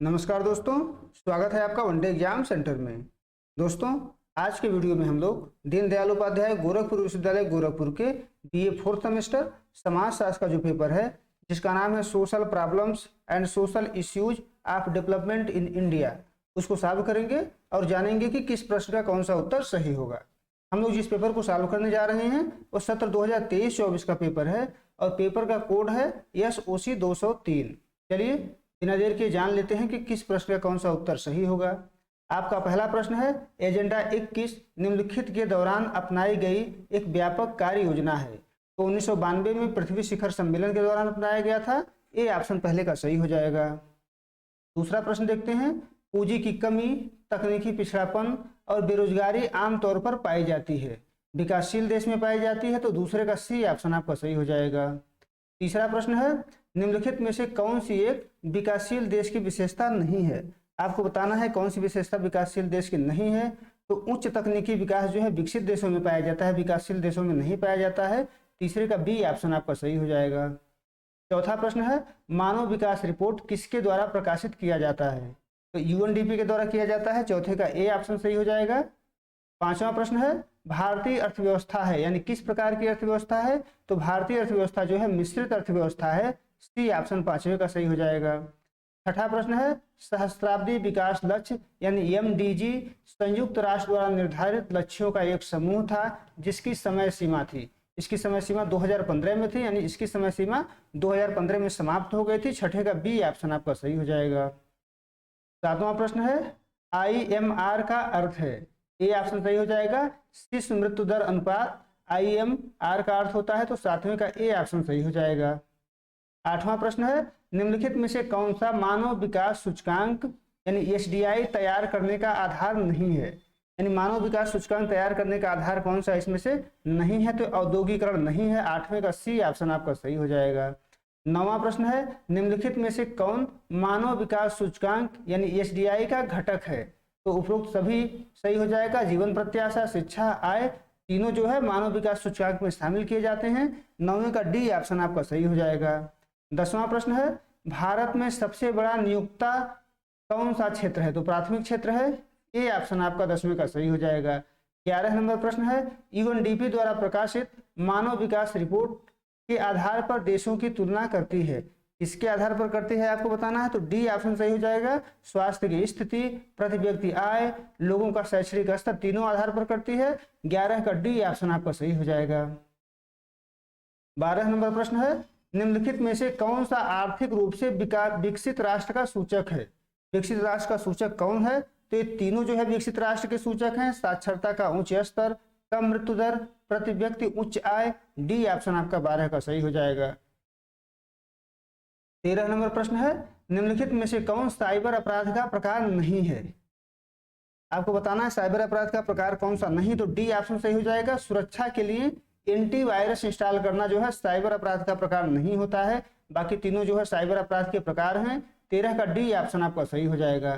नमस्कार दोस्तों, स्वागत है आपका वनडे एग्जाम सेंटर में। दोस्तों, आज के वीडियो में हम लोग दीनदयाल उपाध्याय गोरखपुर विश्वविद्यालय गोरखपुर के बीए फोर्थ सेमेस्टर समाजशास्त्र का जो पेपर है, जिसका नाम है social problems and social issues of development in India, उसको सॉल्व करेंगे और जानेंगे कि किस प्रश्न का कौन सा उत्तर सही होगा। हम लोग जिस पेपर को सॉल्व करने जा रहे हैं वो सत्र 2023-24 का पेपर है और पेपर का कोड है SOC 203। चलिए बिना देर के जान लेते हैं कि किस प्रश्न का कौन सा उत्तर सही होगा। आपका पहला प्रश्न है, एजेंडा 21 निम्नलिखित के दौरान अपनाई गई एक व्यापक कार्य योजना है। तो 1992 में पृथ्वी शिखर सम्मेलन के दौरान अपनाया गया था। ये ऑप्शन पहले का सही हो जाएगा। दूसरा प्रश्न देखते हैं, पूंजी की कमी, तकनीकी पिछड़ापन और बेरोजगारी आमतौर पर पाई जाती है, विकासशील देश में पाई जाती है। तो दूसरे का सी ऑप्शन आपका सही हो जाएगा। तीसरा प्रश्न है, निम्नलिखित में से कौन सी एक विकासशील देश की विशेषता नहीं है। आपको बताना है कौन सी विशेषता विकासशील देश की नहीं है। तो उच्च तकनीकी विकास जो है विकसित देशों में पाया जाता है, विकासशील देशों में नहीं पाया जाता है। तीसरे का बी ऑप्शन आपका सही हो जाएगा। चौथा प्रश्न है, मानव विकास रिपोर्ट किसके द्वारा प्रकाशित किया जाता है। तो UNDP के द्वारा किया जाता है। चौथे का ए ऑप्शन सही हो जाएगा। पांचवा प्रश्न है, भारतीय अर्थव्यवस्था है यानी किस प्रकार की अर्थव्यवस्था है। तो भारतीय अर्थव्यवस्था जो है मिश्रित अर्थव्यवस्था है। सी ऑप्शन पांचवे का सही हो जाएगा। छठा प्रश्न है, सहस्त्राब्दी विकास लक्ष्य यानी MDG संयुक्त राष्ट्र द्वारा निर्धारित लक्ष्यों का एक समूह था जिसकी समय सीमा थी। इसकी समय सीमा 2015 में थी, यानी इसकी समय सीमा 2015 में समाप्त हो गई थी। छठे का बी ऑप्शन आपका सही हो जाएगा। सातवां प्रश्न है, IMR का अर्थ है। ए ऑप्शन सही हो जाएगा। शिशु मृत्यु दर अनुपात IMR का अर्थ होता है। तो सातवें का ए ऑप्शन सही हो जाएगा। आठवां प्रश्न है, निम्नलिखित में से कौन सा मानव विकास सूचकांक यानी SDI तैयार करने का आधार नहीं है। यानी मानव विकास सूचकांक तैयार करने का आधार कौन सा इसमें से नहीं है। तो औद्योगिकरण नहीं है। आठवें का सी ऑप्शन आपका सही हो जाएगा। नौवां प्रश्न है, निम्नलिखित में से कौन मानव विकास सूचकांक यानी SDI का घटक है। तो उपरोक्त सभी सही हो जाएगा। जीवन प्रत्याशा, शिक्षा, आय तीनों जो है मानव विकास सूचकांक में शामिल किए जाते हैं। नौवें का डी ऑप्शन आपका सही हो जाएगा। 10वां प्रश्न है, भारत में सबसे बड़ा नियोक्ता कौन सा क्षेत्र है। तो प्राथमिक क्षेत्र है। ए ऑप्शन आपका 10वें का सही हो जाएगा। 11 नंबर प्रश्न है, UNDP द्वारा प्रकाशित मानव विकास रिपोर्ट के आधार पर देशों की तुलना करती है। इसके आधार पर करती है आपको बताना है। तो डी ऑप्शन सही हो जाएगा। स्वास्थ्य की स्थिति, प्रति व्यक्ति आय, लोगों का शैक्षणिक स्तर तीनों आधार पर करती है। 11 का डी ऑप्शन आपका सही हो जाएगा। 12 नंबर प्रश्न है, निम्नलिखित में से कौन सा आर्थिक रूप से विकसित राष्ट्र का सूचक है। विकसित राष्ट्र का सूचक कौन है। तो ये तीनों जो है विकसित राष्ट्र के सूचक हैं। साक्षरता का उच्च स्तर, कम मृत्यु दर, प्रति व्यक्ति उच्च आय। डी ऑप्शन आपका 12 का सही हो जाएगा। 13 नंबर प्रश्न है, निम्नलिखित में से कौन साइबर अपराध का प्रकार नहीं है। आपको बताना है साइबर अपराध का प्रकार कौन सा नहीं। तो डी ऑप्शन सही हो जाएगा। सुरक्षा के लिए एंटीवायरस इंस्टॉल करना जो है साइबर अपराध का प्रकार नहीं होता है। बाकी तीनों जो है साइबर अपराध के प्रकार हैं। 13 का डी ऑप्शन आपका सही हो जाएगा।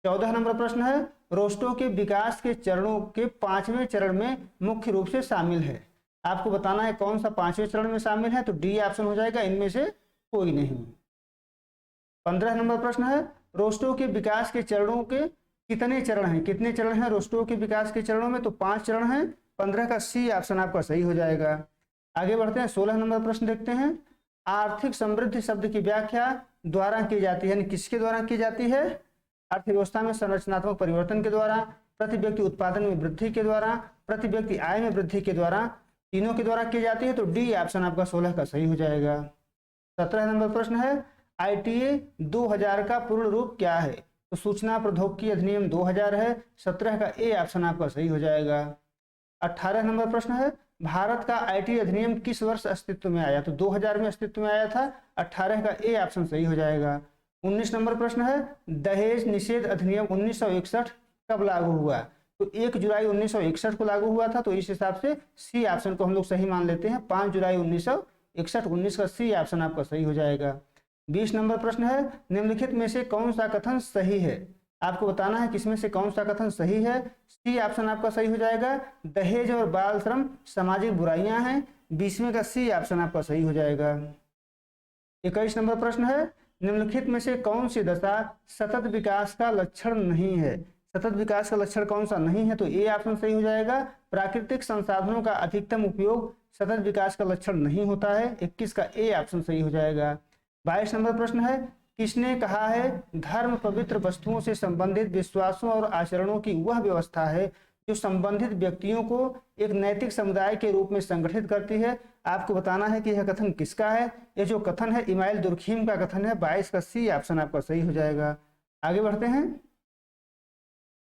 14 नंबर प्रश्न है, रोस्टो के विकास के चरणों के 5वें चरण में मुख्य रूप से शामिल है। आपको बताना है कौन सा 5वें चरण में शामिल है। तो डी ऑप्शन हो जाएगा, इनमें से कोई नहीं। 15 नंबर प्रश्न है, रोस्टो के विकास के चरणों के कितने चरण हैं। कितने चरण हैं रोस्टो के विकास के चरणों में। तो 5 चरण हैं। 15 का सी ऑप्शन आपका सही हो जाएगा। आगे बढ़ते हैं। 16 नंबर प्रश्न देखते हैं, आर्थिक समृद्धि शब्द की व्याख्या द्वारा की जाती है, यानी किसके द्वारा की जाती है। अर्थव्यवस्था में संरचनात्मक परिवर्तन के द्वारा, प्रति व्यक्ति उत्पादन में वृद्धि के द्वारा, प्रति व्यक्ति आय में वृद्धि के द्वारा, तीनों के द्वारा की जाती है। तो डी ऑप्शन आपका 16 का सही हो जाएगा। 17 नंबर प्रश्न है, ITA 2000 का पूर्ण रूप क्या है। तो सूचना प्रौद्योगिकी अधिनियम 2000 है। 17 का ए ऑप्शन आपका सही हो जाएगा। 18 नंबर प्रश्न है, भारत का IT अधिनियम किस वर्ष अस्तित्व में आया। तो 2000 में अस्तित्व में आया था। 18 का ए ऑप्शन सही हो जाएगा। 19 नंबर प्रश्न है, दहेज निषेध अधिनियम 1961 कब लागू हुआ। तो 1 जुलाई 1961 को लागू हुआ था। तो इस हिसाब से सी ऑप्शन को हम लोग सही मान लेते हैं। 5 जुलाई 1961। 19 का सी ऑप्शन आपका सही हो जाएगा। 20 नंबर प्रश्न है, निम्नलिखित में से कौन सा कथन सही है। आपको बताना है किसमें से कौन सा कथन सही है। सी ऑप्शन आपका सही हो जाएगा। दहेज और बाल श्रम सामाजिक बुराइयां हैं। 20वें का सी ऑप्शन आपका सही हो जाएगा। 21 नंबर प्रश्न है, निम्नलिखित में से कौन सी दशा सतत विकास का लक्षण नहीं है? सतत विकास का लक्षण कौन सा नहीं है? तो ए ऑप्शन सही हो जाएगा। प्राकृतिक संसाधनों का अधिकतम उपयोग सतत विकास का लक्षण नहीं होता है। 21 का ए ऑप्शन सही हो जाएगा। 22 नंबर प्रश्न है, किसने कहा है धर्म पवित्र वस्तुओं से संबंधित विश्वासों और आचरणों की वह व्यवस्था है जो संबंधित व्यक्तियों को एक नैतिक समुदाय के रूप में संगठित करती है? आपको बताना है कि यह कथन किसका है। यह जो कथन है इमाइल दुर्खीम का कथन है। 22 का सी ऑप्शन आपका सही हो जाएगा। आगे बढ़ते हैं।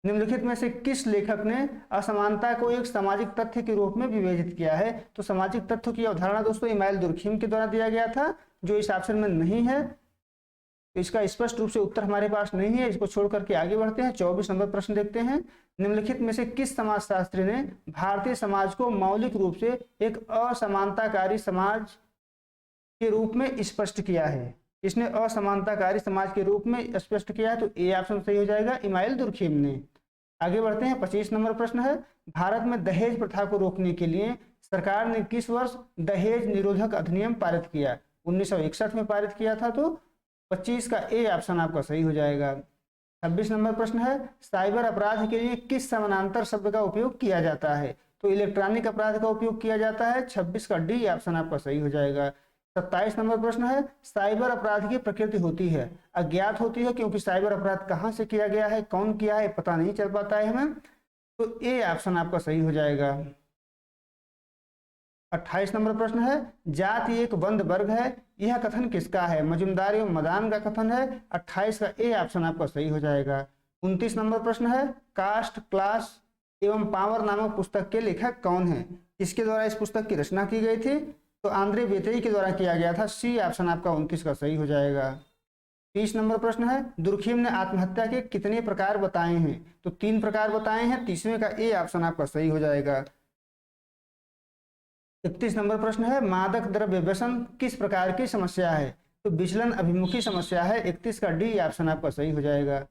निम्नलिखित में से किस लेखक ने असमानता को एक सामाजिक तथ्य के रूप में विवेचित किया है? तो सामाजिक तथ्य की अवधारणा दोस्तों इमाइल दुर्खीम के द्वारा दिया गया था, जो इस ऑप्शन में नहीं है। तो इसका स्पष्ट रूप से उत्तर हमारे पास नहीं है, इसको छोड़ करके आगे बढ़ते हैं। 24 नंबर प्रश्न देखते हैं। निम्नलिखित में से किस समाजशास्त्री ने भारतीय समाज को मौलिक रूप से एक असमानताकारी समाज के रूप में स्पष्ट किया है? इसने असमानताकारी समाज के रूप में स्पष्ट किया है, तो ए ऑप्शन सही हो जाएगा, इमाइल दुर्खीम ने। आगे बढ़ते हैं। 25 नंबर प्रश्न है, भारत में दहेज प्रथा को रोकने के लिए सरकार ने किस वर्ष दहेज निरोधक अधिनियम पारित किया? 1961 में पारित किया था, तो 25 का ए ऑप्शन आपका सही हो जाएगा। 26 नंबर प्रश्न है, साइबर अपराध के लिए किस समानांतर शब्द का उपयोग किया जाता है? तो इलेक्ट्रॉनिक अपराध का उपयोग किया जाता है। 26 का डी ऑप्शन आपका सही हो जाएगा। 27 नंबर प्रश्न है, साइबर अपराध की प्रकृति होती है अज्ञात होती है, क्योंकि साइबर अपराध कहां से किया गया है, कौन किया है, पता नहीं चल पाता है हमें, तो ए ऑप्शन आपका सही हो जाएगा। 28 नंबर प्रश्न है, जाति एक बंद वर्ग है, यह कथन किसका है? मजुमदार एवं मदान का कथन है। 28 का ए ऑप्शन आपका सही हो जाएगा। 29 नंबर प्रश्न है, कास्ट क्लास एवं पावर नामक पुस्तक के लेखक कौन है? किसके द्वारा इस पुस्तक की रचना की गई थी? तो आंद्रे बेतेई के द्वारा किया गया था। सी ऑप्शन आपका 29 का सही हो जाएगा। 30 नंबर प्रश्न है, दुर्खीम ने आत्महत्या के कितने प्रकार बताए हैं? तो 3 प्रकार बताए हैं। 30वें का ए ऑप्शन आपका सही हो जाएगा। 31 नंबर प्रश्न है, मादक द्रव्य व्यसन किस प्रकार की समस्या है? तो विचलन अभिमुखी समस्या है। 31 का डी ऑप्शन आपका सही हो जाएगा।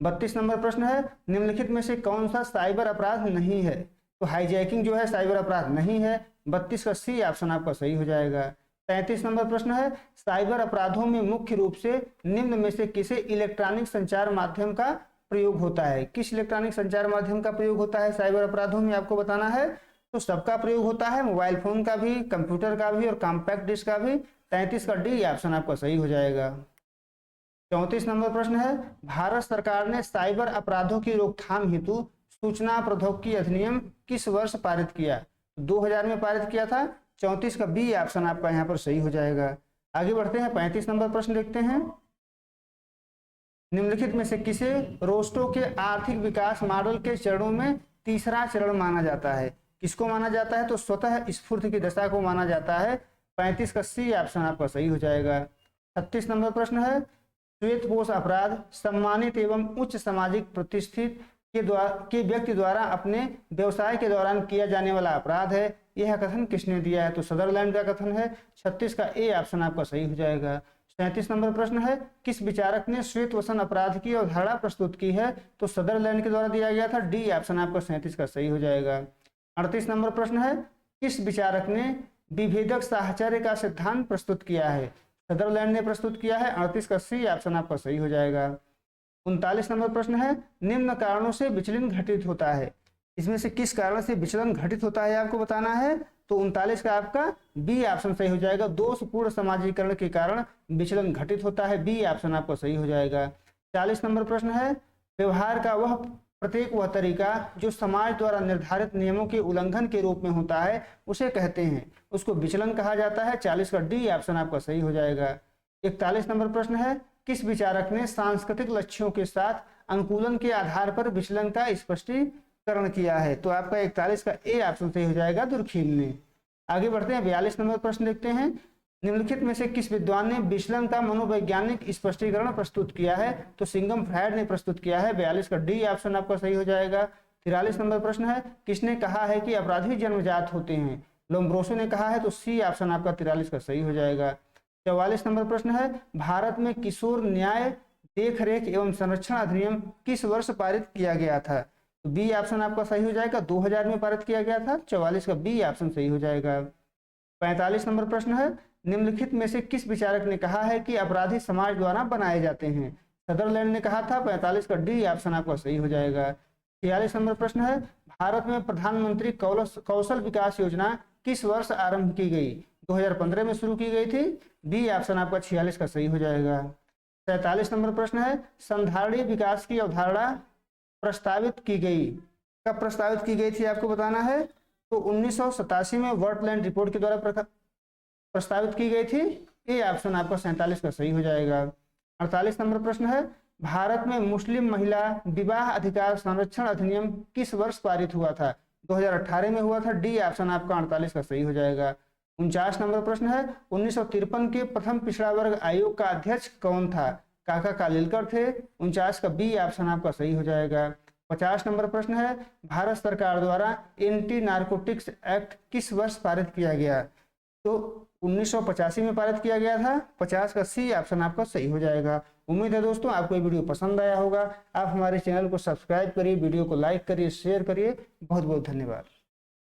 32 नंबर प्रश्न है, निम्नलिखित में से कौन सा साइबर अपराध नहीं है? तो हाईजैकिंग जो है साइबर अपराध नहीं है। 32 का सी ऑप्शन आपका सही हो जाएगा। 33 नंबर प्रश्न है, साइबर अपराधों में मुख्य रूप से निम्न में से किसे इलेक्ट्रॉनिक संचार माध्यम का प्रयोग होता है? किस इलेक्ट्रॉनिक संचार माध्यम का प्रयोग होता है साइबर अपराधों में? आपको बताना है। तो सबका प्रयोग होता है, मोबाइल फोन का भी, कंप्यूटर का भी और कॉम्पैक्ट डिस्क का भी। 33 का डी ऑप्शन आपका सही हो जाएगा। 34 नंबर प्रश्न है, भारत सरकार ने साइबर अपराधों की रोकथाम हेतु सूचना प्रौद्योगिकी अधिनियम किस वर्ष पारित किया? 2000 में पारित किया था। 34 का बी ऑप्शन आपका यहाँ पर सही हो जाएगा। आगे बढ़ते हैं। 35 नंबर प्रश्न देखते हैं। निम्नलिखित में से किसे रोस्टो के आर्थिक विकास मॉडल के चरणों में तीसरा चरण माना जाता है? किसको माना जाता है? तो स्वतः स्फूर्ति की दशा को माना जाता है। 35 का सी ऑप्शन आपका सही हो जाएगा। 36 नंबर प्रश्न है, श्वेतपोश अपराध सम्मानित एवं उच्च सामाजिक प्रतिष्ठित के व्यक्ति द्वारा अपने व्यवसाय के दौरान किया जाने वाला अपराध है, यह कथन किसने दिया है? तो सदरलैंड का कथन है। 36 का ए ऑप्शन आपका सही हो जाएगा। 37 नंबर प्रश्न है, किस विचारक ने श्वेतवसन अपराध की अवधारणा प्रस्तुत की है? तो सदरलैंड के द्वारा दिया गया था। डी ऑप्शन आपका 37 का सही हो जाएगा। 38 नंबर प्रश्न है, किस विचारक ने विभेदक साहचर्य का सिद्धांत प्रस्तुत किया है? सदरलैंड ने प्रस्तुत किया है। 38 का सी ऑप्शन आपका सही हो जाएगा। 39 नंबर प्रश्न है, निम्न कारणों से विचलन घटित होता है, इसमें से किस कारण से विचलन घटित होता है आपको बताना है। तो 39 का आपका बी ऑप्शन सही हो जाएगा। दोषपूर्ण समाजीकरण के कारण विचलन घटित होता है। बी ऑप्शन आपको सही हो जाएगा। 40 नंबर प्रश्न है, व्यवहार का वह तरीका जो समाज द्वारा निर्धारित नियमों के उल्लंघन के रूप में होता है उसे कहते हैं, उसको विचलन कहा जाता है। 40 का डी ऑप्शन आपका सही हो जाएगा। 41 नंबर प्रश्न है, किस विचारक ने सांस्कृतिक लक्ष्यों के साथ अनुकूलन के आधार पर विचलन का स्पष्टीकरण किया है? तो आपका 41 का ए ऑप्शन सही हो जाएगा, दुर्खीम ने। आगे बढ़ते हैं। 42 नंबर प्रश्न देखते हैं। निम्नलिखित में से किस विद्वान ने विचलन का मनोवैज्ञानिक स्पष्टीकरण प्रस्तुत किया है? तो सिंगम फ्रायड ने प्रस्तुत किया है। 42 का डी ऑप्शन आपका सही हो जाएगा। 43 नंबर प्रश्न है, किसने कहा है कि अपराधी जन्मजात होते हैं? लोम्ब्रोसो ने कहा है। तो सी ऑप्शन आपका 43 का सही हो जाएगा। 44 नंबर प्रश्न है, भारत में किशोर न्याय देखरेख एवं संरक्षण अधिनियम किस वर्ष पारित किया गया था? तो बी ऑप्शन आपका सही हो जाएगा। 2000 में पारित किया गया था। 44 का बी ऑप्शन सही हो जाएगा। 45 नंबर प्रश्न है, निम्नलिखित में से किस विचारक ने कहा है कि अपराधी समाज द्वारा बनाए जाते हैं? सदरलैंड ने कहा था। 45 का डी ऑप्शन आपका सही हो जाएगा। 46 नंबर प्रश्न है, भारत में प्रधानमंत्री कौशल विकास योजना किस वर्ष आरंभ की गई? 2015 में शुरू की गई थी। बी ऑप्शन आपका 46 का सही हो जाएगा। 47 नंबर प्रश्न है, संधारणीय विकास की अवधारणा प्रस्तावित की गई, कब प्रस्तावित की गई थी आपको बताना है। तो 1987 में वर्टलैंड रिपोर्ट के द्वारा प्रस्तावित की गई थी। ये ऑप्शन आपका 47 का सही हो जाएगा। 48 नंबर प्रश्न है, भारत में मुस्लिम महिला विवाह अधिकार संरक्षण अधिनियम किस वर्ष पारित हुआ था? 2018 में हुआ था। डी ऑप्शन आपका 48 का सही हो जाएगा। 49 नंबर प्रश्न है, 1953 के प्रथम पिछड़ा वर्ग आयोग का अध्यक्ष कौन था? काका कालेलकर थे। 49 का बी ऑप्शन आपका सही हो जाएगा। 50 नंबर प्रश्न है, भारत सरकार द्वारा एंटी नारकोटिक्स एक्ट किस वर्ष पारित किया गया? तो 1985 में पारित किया गया था। 50 का सी ऑप्शन आपका सही हो जाएगा। उम्मीद है दोस्तों आपको ये वीडियो पसंद आया होगा। आप हमारे चैनल को सब्सक्राइब करिए, वीडियो को लाइक करिए, शेयर करिए। बहुत बहुत धन्यवाद।